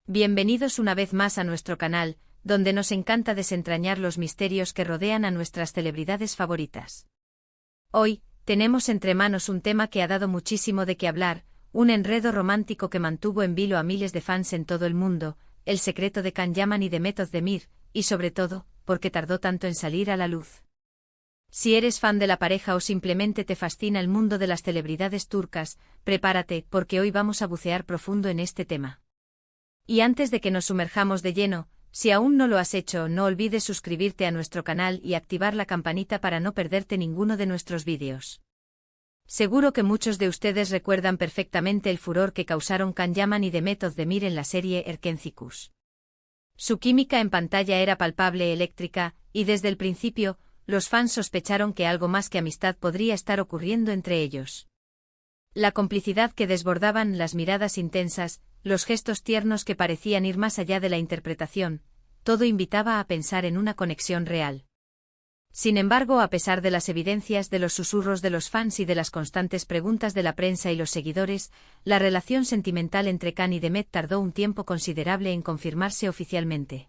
Bienvenidos una vez más a nuestro canal, donde nos encanta desentrañar los misterios que rodean a nuestras celebridades favoritas. Hoy, tenemos entre manos un tema que ha dado muchísimo de qué hablar, un enredo romántico que mantuvo en vilo a miles de fans en todo el mundo, el secreto de Can Yaman y de Method Demir, y sobre todo, ¿por qué tardó tanto en salir a la luz? Si eres fan de la pareja o simplemente te fascina el mundo de las celebridades turcas, prepárate, porque hoy vamos a bucear profundo en este tema. Y antes de que nos sumerjamos de lleno, si aún no lo has hecho, no olvides suscribirte a nuestro canal y activar la campanita para no perderte ninguno de nuestros vídeos. Seguro que muchos de ustedes recuerdan perfectamente el furor que causaron Can Yaman y Method Demir en la serie Erkencikus. Su química en pantalla era palpable, eléctrica, y desde el principio, los fans sospecharon que algo más que amistad podría estar ocurriendo entre ellos. La complicidad que desbordaban, las miradas intensas, los gestos tiernos que parecían ir más allá de la interpretación, todo invitaba a pensar en una conexión real. Sin embargo, a pesar de las evidencias, de los susurros de los fans y de las constantes preguntas de la prensa y los seguidores, la relación sentimental entre Can y Demet tardó un tiempo considerable en confirmarse oficialmente.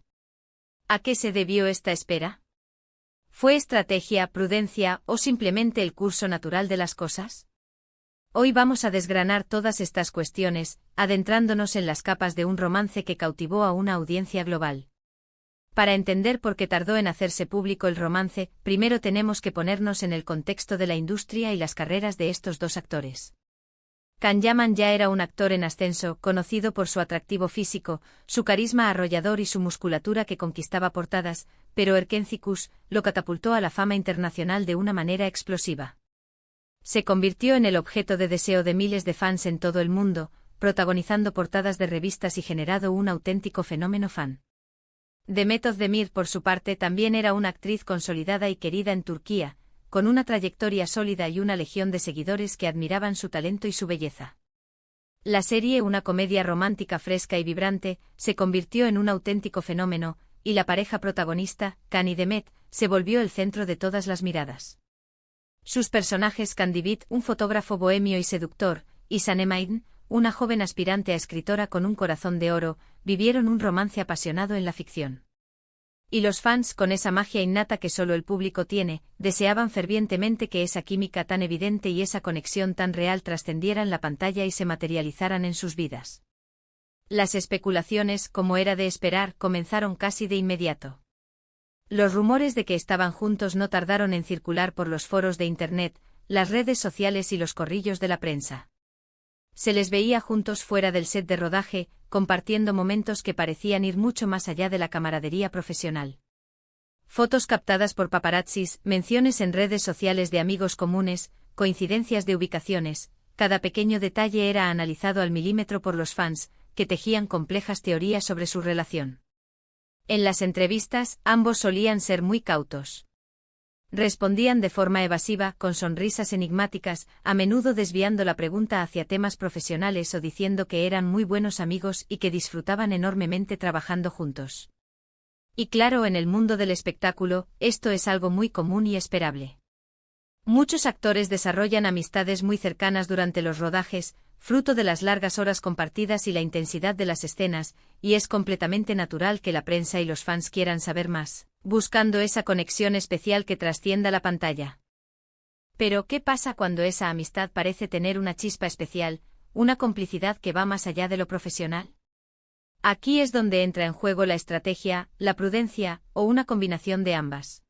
¿A qué se debió esta espera? ¿Fue estrategia, prudencia o simplemente el curso natural de las cosas? Hoy vamos a desgranar todas estas cuestiones, adentrándonos en las capas de un romance que cautivó a una audiencia global. Para entender por qué tardó en hacerse público el romance, primero tenemos que ponernos en el contexto de la industria y las carreras de estos dos actores. Can Yaman ya era un actor en ascenso, conocido por su atractivo físico, su carisma arrollador y su musculatura que conquistaba portadas, pero Erkencikus lo catapultó a la fama internacional de una manera explosiva. Se convirtió en el objeto de deseo de miles de fans en todo el mundo, protagonizando portadas de revistas y generado un auténtico fenómeno fan. Method Demir, por su parte, también era una actriz consolidada y querida en Turquía, con una trayectoria sólida y una legión de seguidores que admiraban su talento y su belleza. La serie, una comedia romántica fresca y vibrante, se convirtió en un auténtico fenómeno, y la pareja protagonista, Can y Demet, se volvió el centro de todas las miradas. Sus personajes, Candivit, un fotógrafo bohemio y seductor, y Sanem Aydin, una joven aspirante a escritora con un corazón de oro, vivieron un romance apasionado en la ficción. Y los fans, con esa magia innata que solo el público tiene, deseaban fervientemente que esa química tan evidente y esa conexión tan real trascendieran la pantalla y se materializaran en sus vidas. Las especulaciones, como era de esperar, comenzaron casi de inmediato. Los rumores de que estaban juntos no tardaron en circular por los foros de Internet, las redes sociales y los corrillos de la prensa. Se les veía juntos fuera del set de rodaje, compartiendo momentos que parecían ir mucho más allá de la camaradería profesional. Fotos captadas por paparazzis, menciones en redes sociales de amigos comunes, coincidencias de ubicaciones, cada pequeño detalle era analizado al milímetro por los fans, que tejían complejas teorías sobre su relación. En las entrevistas, ambos solían ser muy cautos. Respondían de forma evasiva, con sonrisas enigmáticas, a menudo desviando la pregunta hacia temas profesionales o diciendo que eran muy buenos amigos y que disfrutaban enormemente trabajando juntos. Y claro, en el mundo del espectáculo, esto es algo muy común y esperable. Muchos actores desarrollan amistades muy cercanas durante los rodajes, fruto de las largas horas compartidas y la intensidad de las escenas, y es completamente natural que la prensa y los fans quieran saber más, buscando esa conexión especial que trascienda la pantalla. Pero, ¿qué pasa cuando esa amistad parece tener una chispa especial, una complicidad que va más allá de lo profesional? Aquí es donde entra en juego la estrategia, la prudencia, o una combinación de ambas.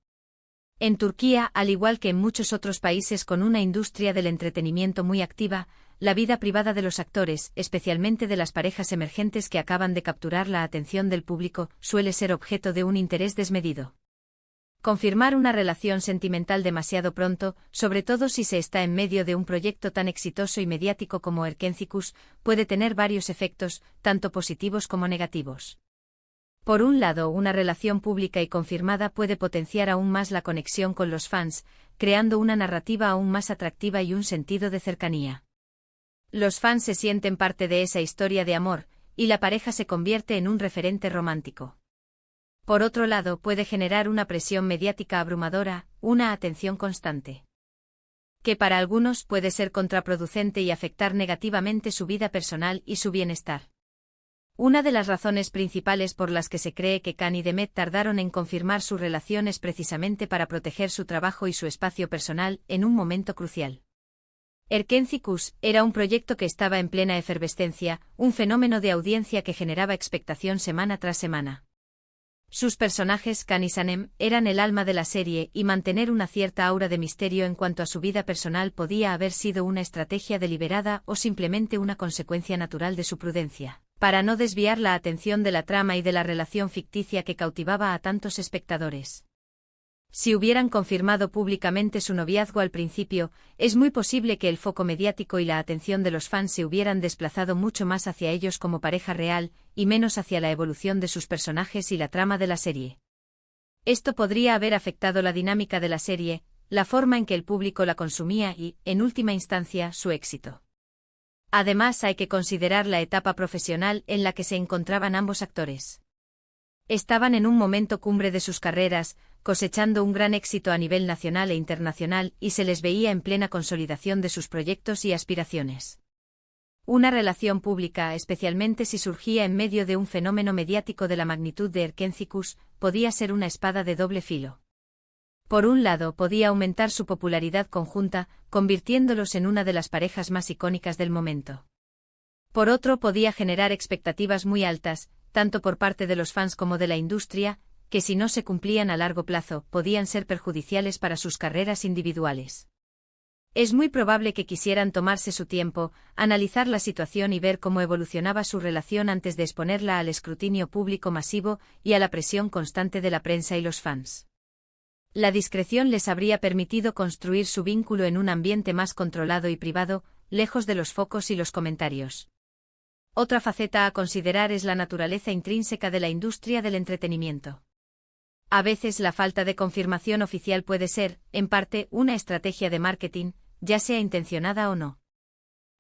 En Turquía, al igual que en muchos otros países con una industria del entretenimiento muy activa, la vida privada de los actores, especialmente de las parejas emergentes que acaban de capturar la atención del público, suele ser objeto de un interés desmedido. Confirmar una relación sentimental demasiado pronto, sobre todo si se está en medio de un proyecto tan exitoso y mediático como Erkencikus, puede tener varios efectos, tanto positivos como negativos. Por un lado, una relación pública y confirmada puede potenciar aún más la conexión con los fans, creando una narrativa aún más atractiva y un sentido de cercanía. Los fans se sienten parte de esa historia de amor, y la pareja se convierte en un referente romántico. Por otro lado, puede generar una presión mediática abrumadora, una atención constante, que para algunos puede ser contraproducente y afectar negativamente su vida personal y su bienestar. Una de las razones principales por las que se cree que Khan y Demet tardaron en confirmar su relación es precisamente para proteger su trabajo y su espacio personal en un momento crucial. Erkenci-Kuş era un proyecto que estaba en plena efervescencia, un fenómeno de audiencia que generaba expectación semana tras semana. Sus personajes, Khan y Sanem, eran el alma de la serie y mantener una cierta aura de misterio en cuanto a su vida personal podía haber sido una estrategia deliberada o simplemente una consecuencia natural de su prudencia, para no desviar la atención de la trama y de la relación ficticia que cautivaba a tantos espectadores. Si hubieran confirmado públicamente su noviazgo al principio, es muy posible que el foco mediático y la atención de los fans se hubieran desplazado mucho más hacia ellos como pareja real, y menos hacia la evolución de sus personajes y la trama de la serie. Esto podría haber afectado la dinámica de la serie, la forma en que el público la consumía y, en última instancia, su éxito. Además, hay que considerar la etapa profesional en la que se encontraban ambos actores. Estaban en un momento cumbre de sus carreras, cosechando un gran éxito a nivel nacional e internacional, y se les veía en plena consolidación de sus proyectos y aspiraciones. Una relación pública, especialmente si surgía en medio de un fenómeno mediático de la magnitud de Erkenci-Kuş, podía ser una espada de doble filo. Por un lado, podía aumentar su popularidad conjunta, convirtiéndolos en una de las parejas más icónicas del momento. Por otro, podía generar expectativas muy altas, tanto por parte de los fans como de la industria, que si no se cumplían a largo plazo, podían ser perjudiciales para sus carreras individuales. Es muy probable que quisieran tomarse su tiempo, analizar la situación y ver cómo evolucionaba su relación antes de exponerla al escrutinio público masivo y a la presión constante de la prensa y los fans. La discreción les habría permitido construir su vínculo en un ambiente más controlado y privado, lejos de los focos y los comentarios. Otra faceta a considerar es la naturaleza intrínseca de la industria del entretenimiento. A veces la falta de confirmación oficial puede ser, en parte, una estrategia de marketing, ya sea intencionada o no.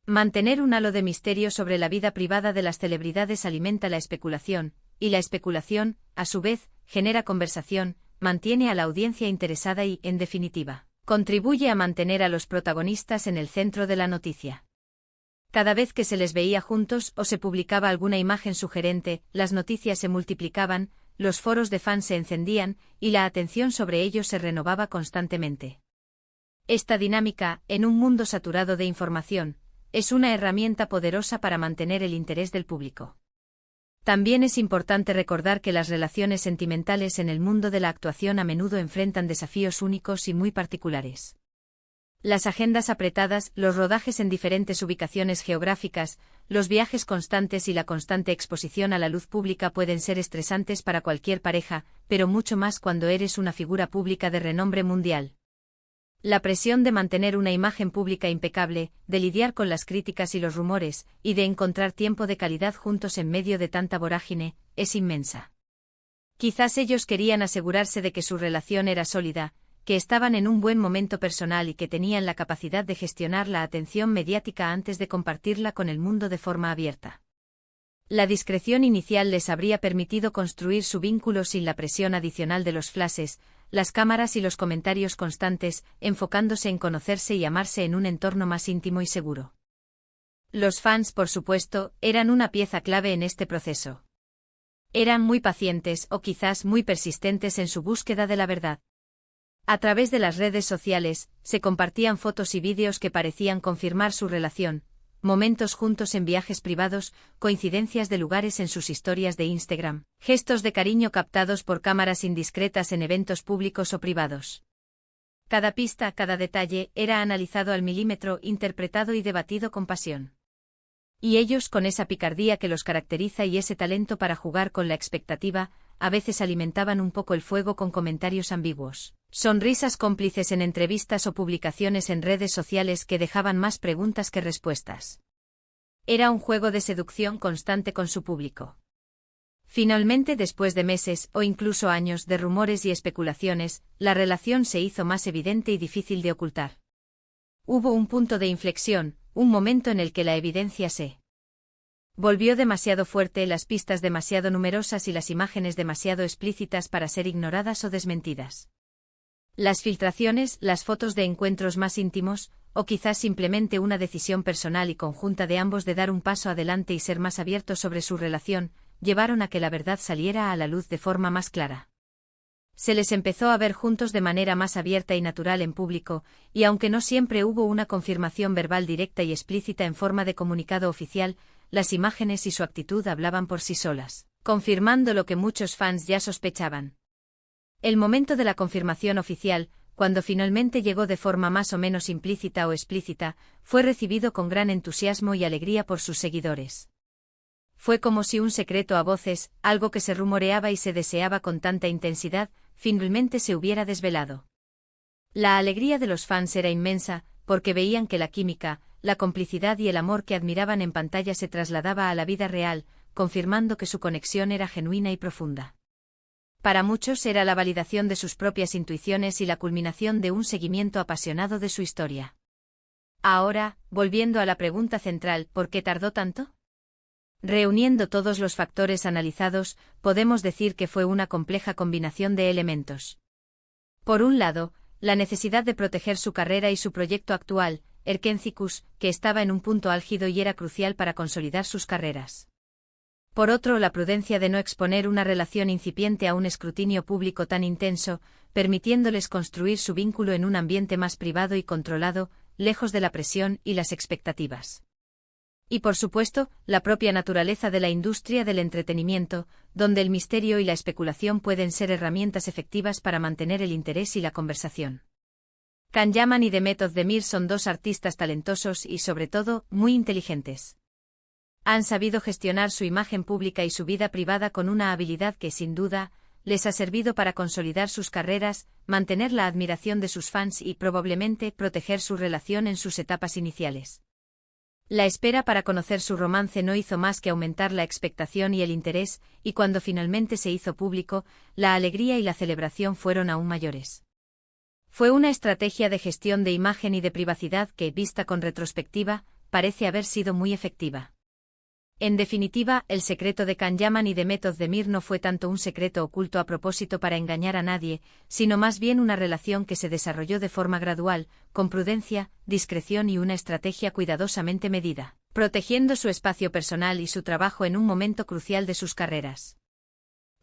Mantener un halo de misterio sobre la vida privada de las celebridades alimenta la especulación, y la especulación, a su vez, genera conversación, mantiene a la audiencia interesada y, en definitiva, contribuye a mantener a los protagonistas en el centro de la noticia. Cada vez que se les veía juntos o se publicaba alguna imagen sugerente, las noticias se multiplicaban, los foros de fans se encendían, y la atención sobre ellos se renovaba constantemente. Esta dinámica, en un mundo saturado de información, es una herramienta poderosa para mantener el interés del público. También es importante recordar que las relaciones sentimentales en el mundo de la actuación a menudo enfrentan desafíos únicos y muy particulares. Las agendas apretadas, los rodajes en diferentes ubicaciones geográficas, los viajes constantes y la constante exposición a la luz pública pueden ser estresantes para cualquier pareja, pero mucho más cuando eres una figura pública de renombre mundial. La presión de mantener una imagen pública impecable, de lidiar con las críticas y los rumores, y de encontrar tiempo de calidad juntos en medio de tanta vorágine, es inmensa. Quizás ellos querían asegurarse de que su relación era sólida, que estaban en un buen momento personal y que tenían la capacidad de gestionar la atención mediática antes de compartirla con el mundo de forma abierta. La discreción inicial les habría permitido construir su vínculo sin la presión adicional de los flashes, las cámaras y los comentarios constantes, enfocándose en conocerse y amarse en un entorno más íntimo y seguro. Los fans, por supuesto, eran una pieza clave en este proceso. Eran muy pacientes o quizás muy persistentes en su búsqueda de la verdad. A través de las redes sociales, se compartían fotos y vídeos que parecían confirmar su relación, momentos juntos en viajes privados, coincidencias de lugares en sus historias de Instagram, gestos de cariño captados por cámaras indiscretas en eventos públicos o privados. Cada pista, cada detalle, era analizado al milímetro, interpretado y debatido con pasión. Y ellos, con esa picardía que los caracteriza y ese talento para jugar con la expectativa, a veces alimentaban un poco el fuego con comentarios ambiguos, sonrisas cómplices en entrevistas o publicaciones en redes sociales que dejaban más preguntas que respuestas. Era un juego de seducción constante con su público. Finalmente, después de meses o incluso años de rumores y especulaciones, la relación se hizo más evidente y difícil de ocultar. Hubo un punto de inflexión, un momento en el que la evidencia se volvió demasiado fuerte, las pistas demasiado numerosas y las imágenes demasiado explícitas para ser ignoradas o desmentidas. Las filtraciones, las fotos de encuentros más íntimos, o quizás simplemente una decisión personal y conjunta de ambos de dar un paso adelante y ser más abiertos sobre su relación, llevaron a que la verdad saliera a la luz de forma más clara. Se les empezó a ver juntos de manera más abierta y natural en público, y aunque no siempre hubo una confirmación verbal directa y explícita en forma de comunicado oficial, las imágenes y su actitud hablaban por sí solas, confirmando lo que muchos fans ya sospechaban. El momento de la confirmación oficial, cuando finalmente llegó de forma más o menos implícita o explícita, fue recibido con gran entusiasmo y alegría por sus seguidores. Fue como si un secreto a voces, algo que se rumoreaba y se deseaba con tanta intensidad, finalmente se hubiera desvelado. La alegría de los fans era inmensa, porque veían que la química, la complicidad y el amor que admiraban en pantalla se trasladaba a la vida real, confirmando que su conexión era genuina y profunda. Para muchos era la validación de sus propias intuiciones y la culminación de un seguimiento apasionado de su historia. Ahora, volviendo a la pregunta central, ¿por qué tardó tanto? Reuniendo todos los factores analizados, podemos decir que fue una compleja combinación de elementos. Por un lado, la necesidad de proteger su carrera y su proyecto actual, Erkencicus, que estaba en un punto álgido y era crucial para consolidar sus carreras. Por otro, la prudencia de no exponer una relación incipiente a un escrutinio público tan intenso, permitiéndoles construir su vínculo en un ambiente más privado y controlado, lejos de la presión y las expectativas. Y por supuesto, la propia naturaleza de la industria del entretenimiento, donde el misterio y la especulación pueden ser herramientas efectivas para mantener el interés y la conversación. Can Yaman y Demet Özdemir son dos artistas talentosos y, sobre todo, muy inteligentes. Han sabido gestionar su imagen pública y su vida privada con una habilidad que, sin duda, les ha servido para consolidar sus carreras, mantener la admiración de sus fans y, probablemente, proteger su relación en sus etapas iniciales. La espera para conocer su romance no hizo más que aumentar la expectación y el interés, y cuando finalmente se hizo público, la alegría y la celebración fueron aún mayores. Fue una estrategia de gestión de imagen y de privacidad que, vista con retrospectiva, parece haber sido muy efectiva. En definitiva, el secreto de Can Yaman y Demet Özdemir no fue tanto un secreto oculto a propósito para engañar a nadie, sino más bien una relación que se desarrolló de forma gradual, con prudencia, discreción y una estrategia cuidadosamente medida, protegiendo su espacio personal y su trabajo en un momento crucial de sus carreras.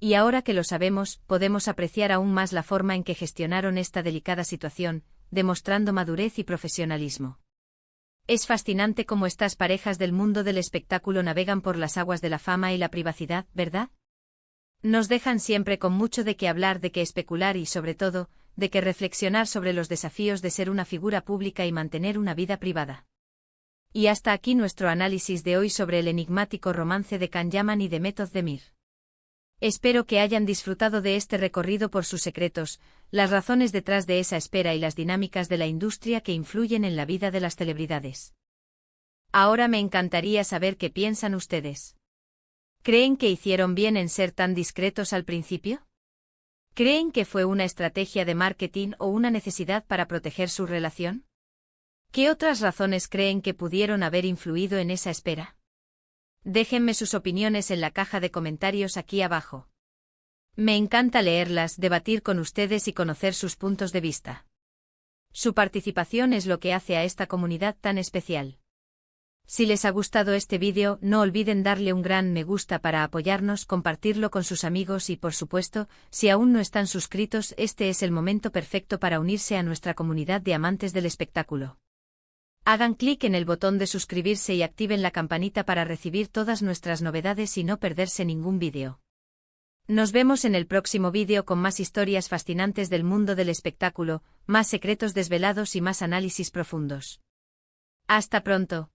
Y ahora que lo sabemos, podemos apreciar aún más la forma en que gestionaron esta delicada situación, demostrando madurez y profesionalismo. Es fascinante cómo estas parejas del mundo del espectáculo navegan por las aguas de la fama y la privacidad, ¿verdad? Nos dejan siempre con mucho de qué hablar, de qué especular y, sobre todo, de qué reflexionar sobre los desafíos de ser una figura pública y mantener una vida privada. Y hasta aquí nuestro análisis de hoy sobre el enigmático romance de Can Yaman y Demet Özdemir. Espero que hayan disfrutado de este recorrido por sus secretos, las razones detrás de esa espera y las dinámicas de la industria que influyen en la vida de las celebridades. Ahora me encantaría saber qué piensan ustedes. ¿Creen que hicieron bien en ser tan discretos al principio? ¿Creen que fue una estrategia de marketing o una necesidad para proteger su relación? ¿Qué otras razones creen que pudieron haber influido en esa espera? Déjenme sus opiniones en la caja de comentarios aquí abajo. Me encanta leerlas, debatir con ustedes y conocer sus puntos de vista. Su participación es lo que hace a esta comunidad tan especial. Si les ha gustado este vídeo, no olviden darle un gran me gusta para apoyarnos, compartirlo con sus amigos y, por supuesto, si aún no están suscritos, este es el momento perfecto para unirse a nuestra comunidad de amantes del espectáculo. Hagan clic en el botón de suscribirse y activen la campanita para recibir todas nuestras novedades y no perderse ningún vídeo. Nos vemos en el próximo vídeo con más historias fascinantes del mundo del espectáculo, más secretos desvelados y más análisis profundos. Hasta pronto.